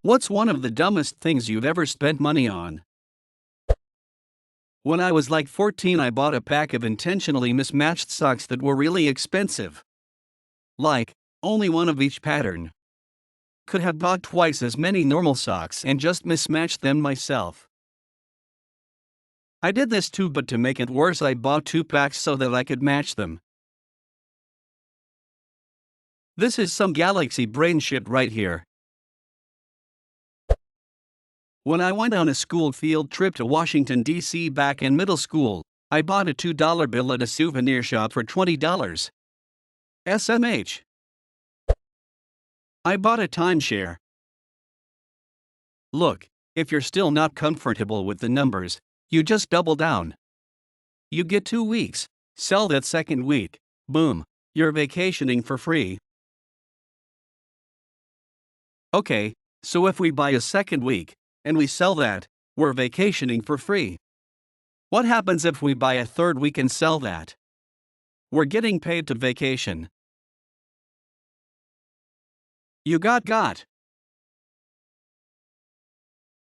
What's one of the dumbest things you've ever spent money on? When I was like 14, I bought a pack of intentionally mismatched socks that were really expensive. Like, only one of each pattern. Could have bought twice as many normal socks and just mismatched them myself. I did this too, but to make it worse, I bought 2 packs so that I could match them. This is some galaxy brain shit right here. When I went on a school field trip to Washington, D.C. back in middle school, I bought a $2 bill at a souvenir shop for $20. SMH. I bought a timeshare. Look, if you're still not comfortable with the numbers, you just double down. You get 2 weeks, sell that second week, boom, you're vacationing for free. Okay, so if we buy a second week, and we sell that, we're vacationing for free. What happens if we buy a third week and sell that? We're getting paid to vacation. You got.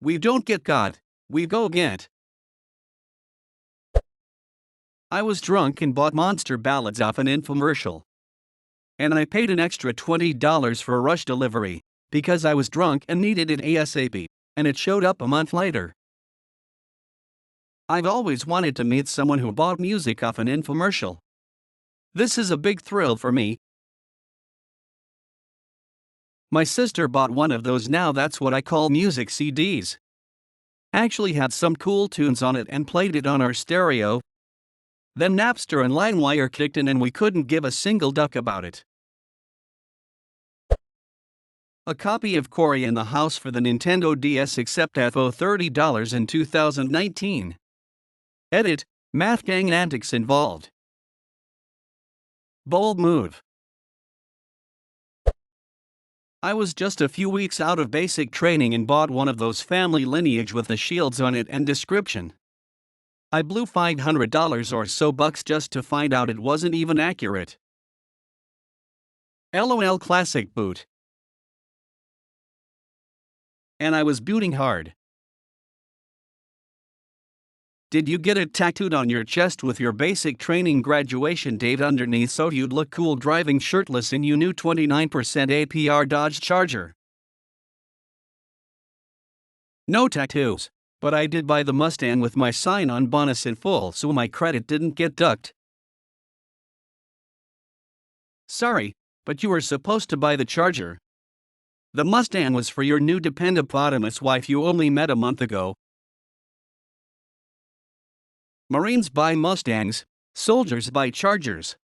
We don't get got, we go get. I was drunk and bought Monster Ballads off an infomercial. And I paid an extra $20 for a rush delivery, because I was drunk and needed it ASAP. And it showed up a month later. I've always wanted to meet someone who bought music off an infomercial. This is a big thrill for me. My sister bought one of those now, that's what I call music CDs. Actually had some cool tunes on it and played it on our stereo. Then Napster and LimeWire kicked in and we couldn't give a single duck about it. A copy of Cory in the House for the Nintendo DS except at $30 in 2019. Edit, math gang antics involved. Bold move. I was just a few weeks out of basic training and bought one of those family lineage with the shields on it and description. I blew $500 or so just to find out it wasn't even accurate. LOL classic boot. And I was booting hard. Did you get it tattooed on your chest with your basic training graduation date underneath so you'd look cool driving shirtless in your new 29% APR Dodge Charger? No tattoos, but I did buy the Mustang with my sign-on bonus in full so my credit didn't get ducked. Sorry, but you were supposed to buy the Charger. The Mustang was for your new dependent wife you only met a month ago. Marines buy Mustangs, soldiers buy Chargers.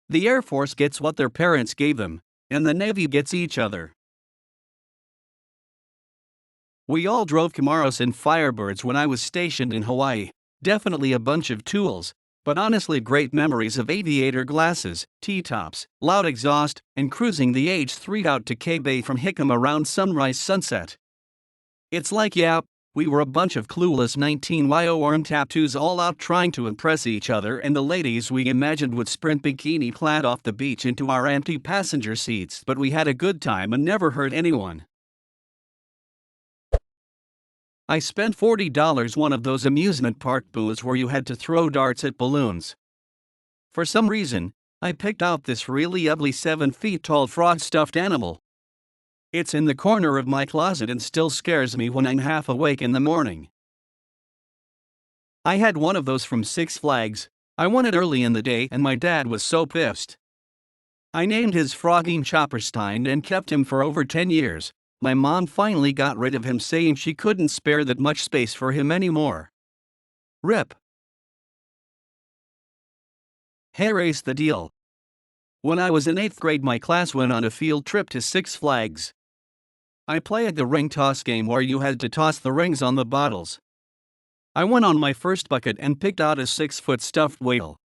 The Air Force gets what their parents gave them, and the Navy gets each other. We all drove Camaros and Firebirds when I was stationed in Hawaii. Definitely a bunch of tools, but honestly great memories of aviator glasses, T-tops, loud exhaust, and cruising the H3 out to K-Bay from Hickam around sunrise sunset. It's like, yeah, we were a bunch of clueless 19-yo arm tattoos all out trying to impress each other, and the ladies we imagined would sprint bikini-clad off the beach into our empty passenger seats, but we had a good time and never hurt anyone. I spent $40 one of those amusement park booths where you had to throw darts at balloons. For some reason, I picked out this really ugly 7 feet tall frog stuffed animal. It's in the corner of my closet and still scares me when I'm half awake in the morning. I had one of those from Six Flags. I won it early in the day and my dad was so pissed. I named his Froggy Chopperstein and kept him for over 10 years. My mom finally got rid of him, saying she couldn't spare that much space for him anymore. RIP. Here's the deal. When I was in 8th grade, my class went on a field trip to Six Flags. I played the ring toss game where you had to toss the rings on the bottles. I went on my first bucket and picked out a 6-foot stuffed whale.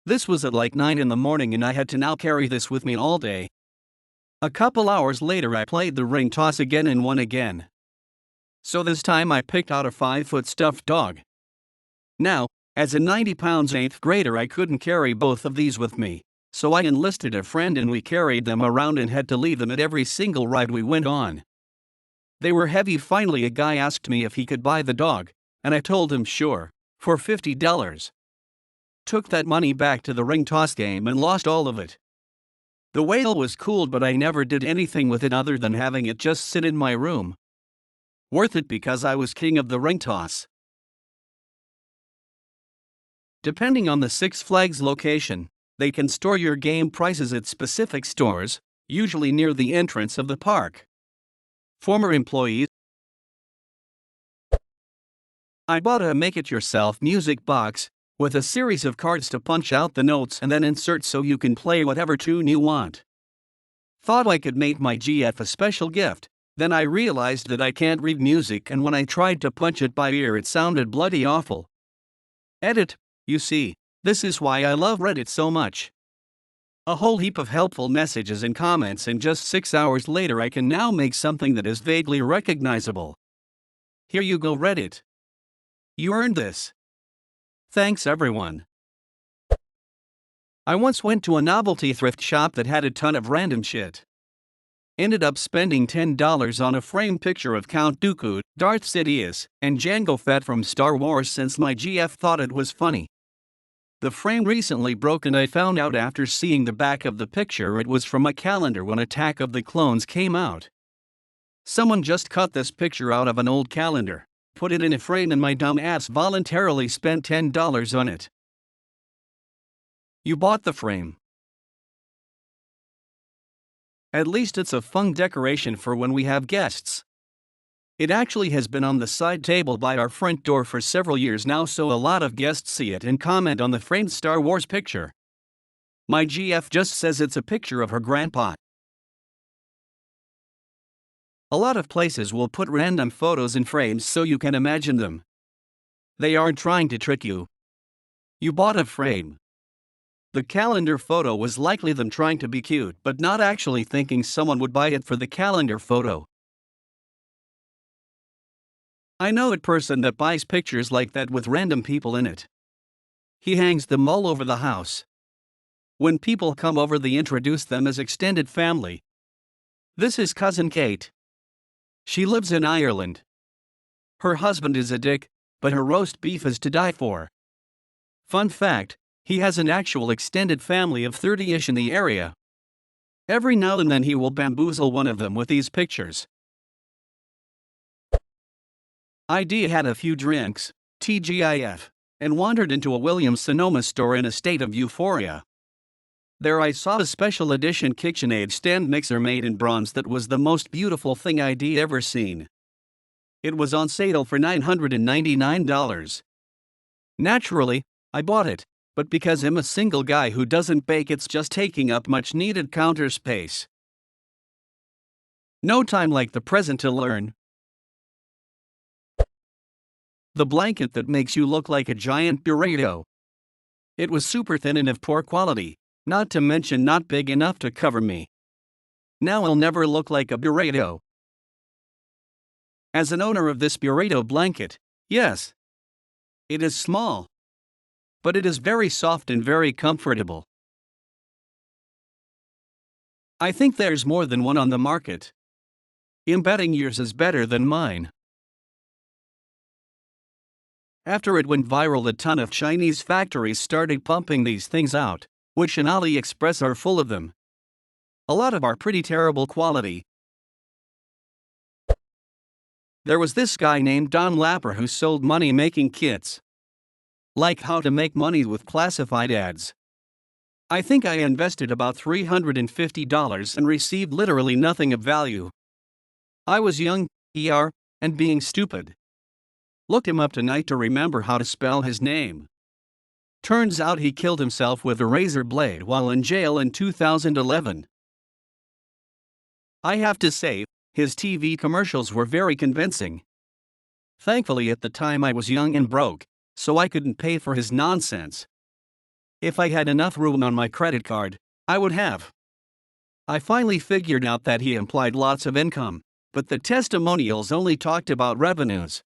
This was at like 9 in the morning and I had to now carry this with me all day. A couple hours later I played the ring toss again and won again. So this time I picked out a 5-foot stuffed dog. Now, as a 90-pound 8th grader, I couldn't carry both of these with me, so I enlisted a friend and we carried them around and had to leave them at every single ride we went on. They were heavy. Finally, a guy asked me if he could buy the dog, and I told him sure, for $50. Took that money back to the ring toss game and lost all of it. The whale was cool, but I never did anything with it other than having it just sit in my room. Worth it because I was king of the ring toss. Depending on the Six Flags location, they can store your game prices at specific stores, usually near the entrance of the park. Former employees. I bought a make-it-yourself music box with a series of cards to punch out the notes and then insert so you can play whatever tune you want. Thought I could make my GF a special gift, then I realized that I can't read music, and when I tried to punch it by ear it sounded bloody awful. Edit, you see, this is why I love Reddit so much. A whole heap of helpful messages and comments, and just 6 hours later I can now make something that is vaguely recognizable. Here you go, Reddit. You earned this. Thanks, everyone. I once went to a novelty thrift shop that had a ton of random shit. Ended up spending $10 on a framed picture of Count Dooku, Darth Sidious, and Jango Fett from Star Wars since my GF thought it was funny. The frame recently broke, and I found out after seeing the back of the picture it was from a calendar when Attack of the Clones came out. Someone just cut this picture out of an old calendar, put it in a frame, and my dumb ass voluntarily spent $10 on it. You bought the frame. At least it's a fun decoration for when we have guests. It actually has been on the side table by our front door for several years now, so a lot of guests see it and comment on the framed Star Wars picture. My GF just says it's a picture of her grandpa. A lot of places will put random photos in frames so you can imagine them. They aren't trying to trick you. You bought a frame. The calendar photo was likely them trying to be cute but not actually thinking someone would buy it for the calendar photo. I know a person that buys pictures like that with random people in it. He hangs them all over the house. When people come over, they introduce them as extended family. This is Cousin Kate. She lives in Ireland. Her husband is a dick, but her roast beef is to die for. Fun fact, he has an actual extended family of 30-ish in the area. Every now and then he will bamboozle one of them with these pictures. ID had a few drinks, TGIF, and wandered into a Williams-Sonoma store in a state of euphoria. There I saw a special edition KitchenAid stand mixer made in bronze that was the most beautiful thing I'd ever seen. It was on sale for $999. Naturally, I bought it, but because I'm a single guy who doesn't bake, it's just taking up much needed counter space. No time like the present to learn. The blanket that makes you look like a giant burrito. It was super thin and of poor quality, not to mention not big enough to cover me. Now I'll never look like a burrito. As an owner of this burrito blanket, yes, it is small, but it is very soft and very comfortable. I think there's more than one on the market. I'm betting yours is better than mine. After it went viral, a ton of Chinese factories started pumping these things out, which in AliExpress are full of them. A lot of are pretty terrible quality. There was this guy named Don Lapper who sold money-making kits. Like how to make money with classified ads. I think I invested about $350 and received literally nothing of value. I was young, and being stupid. Looked him up tonight to remember how to spell his name. Turns out he killed himself with a razor blade while in jail in 2011. I have to say, his TV commercials were very convincing. Thankfully at the time I was young and broke, so I couldn't pay for his nonsense. If I had enough room on my credit card, I would have. I finally figured out that he implied lots of income, but the testimonials only talked about revenues.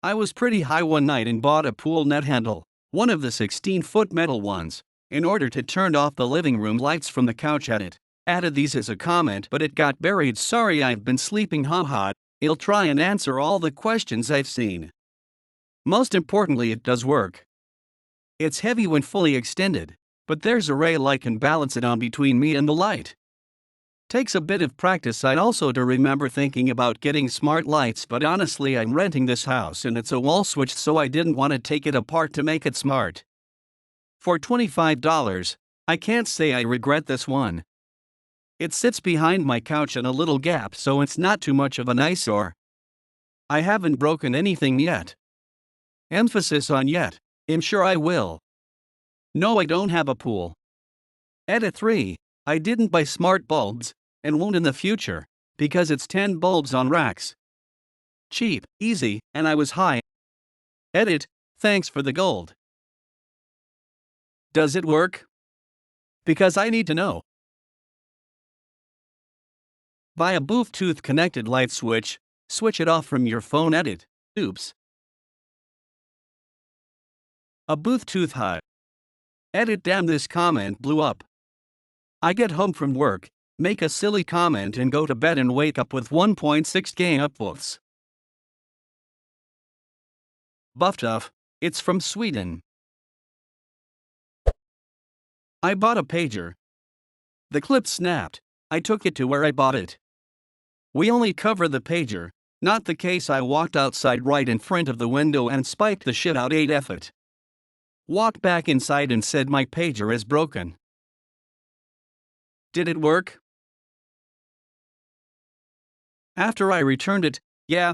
I was pretty high one night and bought a pool net handle, one of the 16-foot metal ones, in order to turn off the living room lights from the couch at it, Added these as a comment, but it got buried. Sorry, I've been sleeping, haha. It'll try and answer all the questions I've seen. Most importantly, it does work. It's heavy when fully extended, but there's a rail I can balance it on between me and the light. Takes a bit of practice. I'd also to remember thinking about getting smart lights, but honestly I'm renting this house and it's a wall switch, so I didn't want to take it apart to make it smart. For $25, I can't say I regret this one. It sits behind my couch in a little gap, so it's not too much of an eyesore. I haven't broken anything yet. Emphasis on yet. I'm sure I will. No, I don't have a pool. Edit 3. I didn't buy smart bulbs, and won't in the future, because it's 10 bulbs on racks. Cheap, easy, and I was high. Edit, thanks for the gold. Does it work? Because I need to know. Buy a Bluetooth connected light switch, switch it off from your phone. Edit, oops. A Bluetooth HUD. Edit, damn, this comment blew up. I get home from work, make a silly comment and go to bed and wake up with 1.6K upvotes. Buffduff, it's from Sweden. I bought a pager. The clip snapped. I took it to where I bought it. We only cover the pager, not the case. I walked outside right in front of the window and spiked the shit out. 8F it. Walked back inside and said my pager is broken. Did it work? After I returned it, yeah,